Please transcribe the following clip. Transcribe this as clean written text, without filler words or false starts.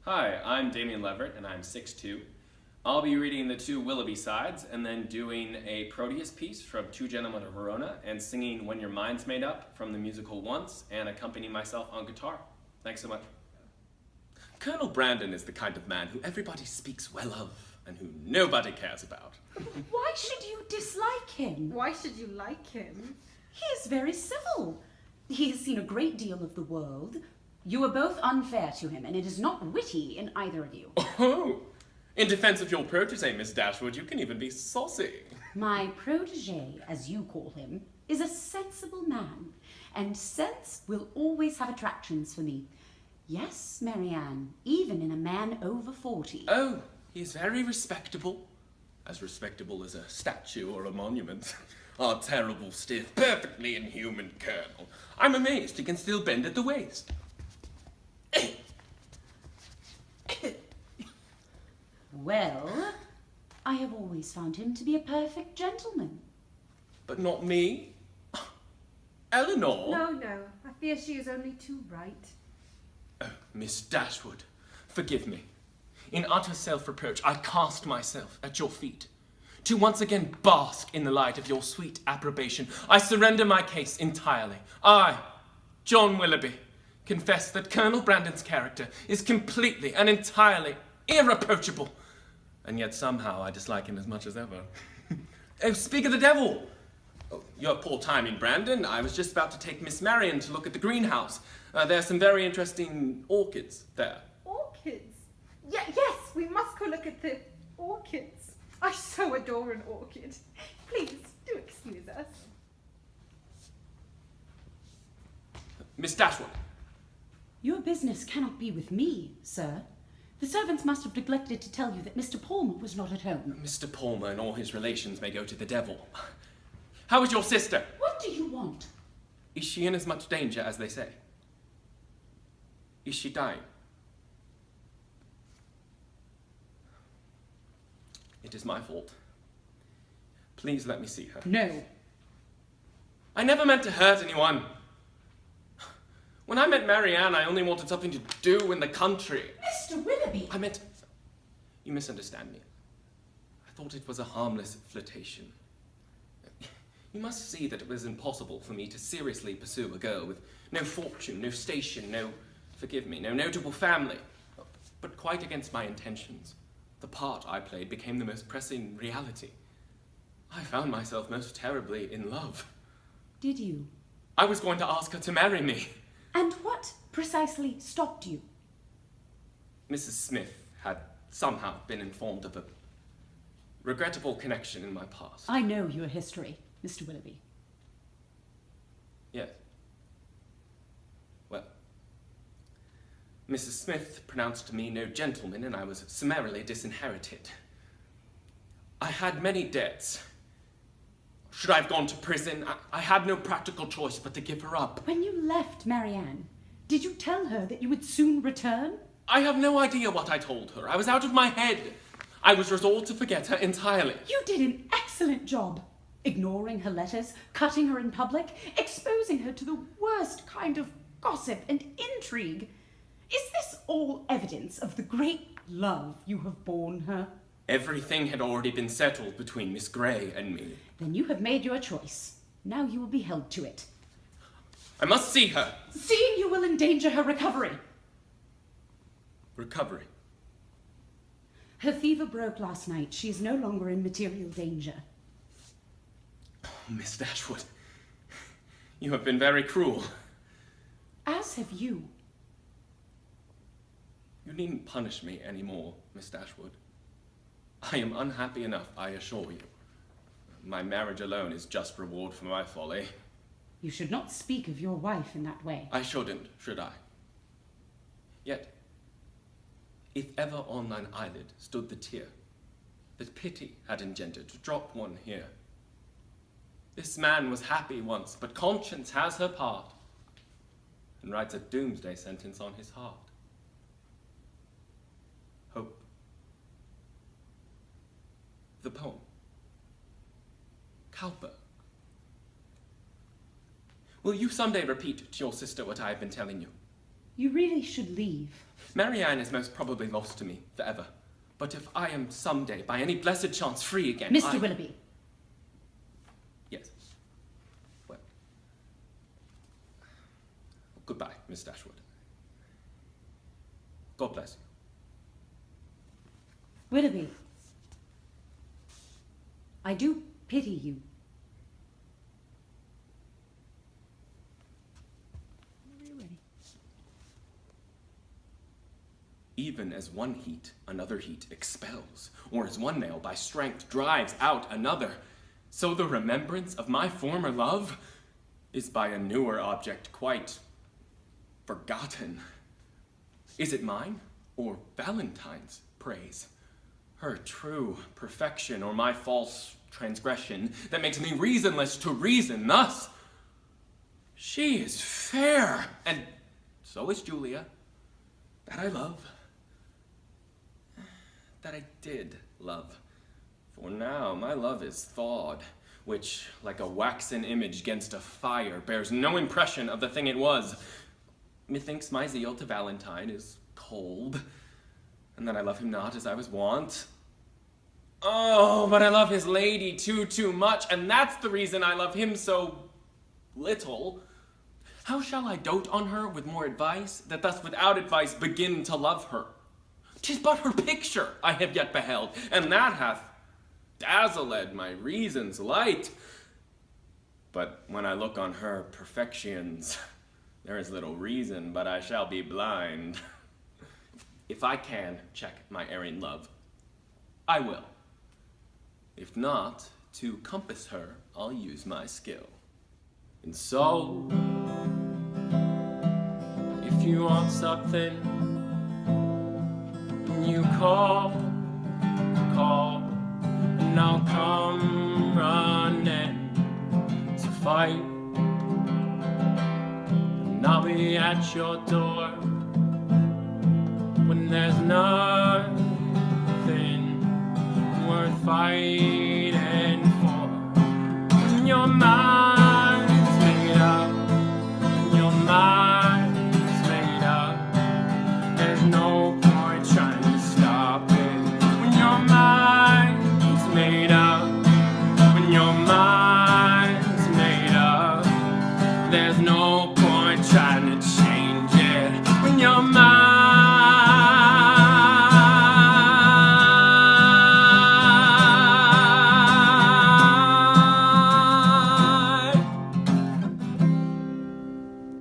Hi, I'm Damian Leverett, and I'm 6'2". I'll be reading the two Willoughby sides, and then doing a Proteus piece from Two Gentlemen of Verona, and singing When Your Mind's Made Up from the musical Once, and accompanying myself on guitar. Thanks so much. Colonel Brandon is the kind of man who everybody speaks well of, and who nobody cares about. Why should you dislike him? Why should you like him? He is very civil. He has seen a great deal of the world. You are both unfair to him, and it is not witty in either of you. Oh, in defense of your protege, Miss Dashwood, you can even be saucy. My protege, as you call him, is a sensible man, and sense will always have attractions for me. Yes, Marianne, even in a man over 40. Oh, he's very respectable. As respectable as a statue or a monument. Our terrible, stiff, perfectly inhuman colonel. I'm amazed he can still bend at the waist. Well, I have always found him to be a perfect gentleman. But not me. Eleanor? No, I fear she is only too right. Oh, Miss Dashwood, forgive me. In utter self-reproach, I cast myself at your feet. To once again bask in the light of your sweet approbation, I surrender my case entirely. I, John Willoughby, confess that Colonel Brandon's character is completely and entirely irreproachable, and yet somehow I dislike him as much as ever. Oh, speak of the devil! Oh, your poor timing, Brandon. I was just about to take Miss Marion to look at the greenhouse. There are some very interesting orchids there. Orchids? Yes, we must go look at the orchids. I so adore an orchid. Please, do excuse us. Miss Dashwood. Your business cannot be with me, sir. The servants must have neglected to tell you that Mr. Palmer was not at home. Mr. Palmer and all his relations may go to the devil. How is your sister? What do you want? Is she in as much danger as they say? Is she dying? It is my fault. Please let me see her. No. I never meant to hurt anyone. When I met Marianne, I only wanted something to do in the country. Mr. Willoughby! I meant... You misunderstand me. I thought it was a harmless flirtation. You must see that it was impossible for me to seriously pursue a girl with no fortune, no station, no notable family. But quite against my intentions, the part I played became the most pressing reality. I found myself most terribly in love. Did you? I was going to ask her to marry me. And what precisely stopped you? Mrs. Smith had somehow been informed of a regrettable connection in my past. I know your history, Mr. Willoughby. Yes. Well, Mrs. Smith pronounced me no gentleman, and I was summarily disinherited. I had many debts. Should I have gone to prison? I had no practical choice but to give her up. When you left Marianne, did you tell her that you would soon return? I have no idea what I told her. I was out of my head. I was resolved to forget her entirely. You did an excellent job. Ignoring her letters, cutting her in public, exposing her to the worst kind of gossip and intrigue. Is this all evidence of the great love you have borne her? Everything had already been settled between Miss Grey and me. Then you have made your choice. Now you will be held to it. I must see her. Seeing you will endanger her recovery. Recovery. Her fever broke last night. She is no longer in material danger. Oh, Miss Dashwood, you have been very cruel. As have you. You needn't punish me any more, Miss Dashwood. I am unhappy enough, I assure you. My marriage alone is just reward for my folly. You should not speak of your wife in that way. I shouldn't, should I? Yet, if ever on thine eyelid stood the tear that pity had engendered, drop one here. This man was happy once, but conscience has her part, and writes a doomsday sentence on his heart. Hope. The poem. Cowper. Will you someday repeat to your sister what I have been telling you? You really should leave. Marianne is most probably lost to me forever. But if I am someday, by any blessed chance, free again, Mr. Willoughby. Yes. Well. Goodbye, Miss Dashwood. God bless you. Willoughby. I do pity you. Even as one heat another heat expels, or as one nail by strength drives out another, so the remembrance of my former love is by a newer object quite forgotten. Is it mine, or Valentine's praise? Her true perfection, or my false transgression that makes me reasonless to reason thus? She is fair, and so is Julia, that I love. That I did love. For now my love is thawed, which, like a waxen image gainst a fire, bears no impression of the thing it was. Methinks my zeal to Valentine is cold, and that I love him not as I was wont. Oh, but I love his lady too much, and that's the reason I love him so little. How shall I dote on her with more advice, that thus without advice begin to love her? 'Tis but her picture I have yet beheld, and that hath dazzled my reason's light. But when I look on her perfections, there is little reason but I shall be blind. If I can check my erring love, I will. If not, to compass her, I'll use my skill. And so, if you want something, you call, and I'll come running to fight. And I'll be at your door when there's nothing worth fighting for. When you're mine.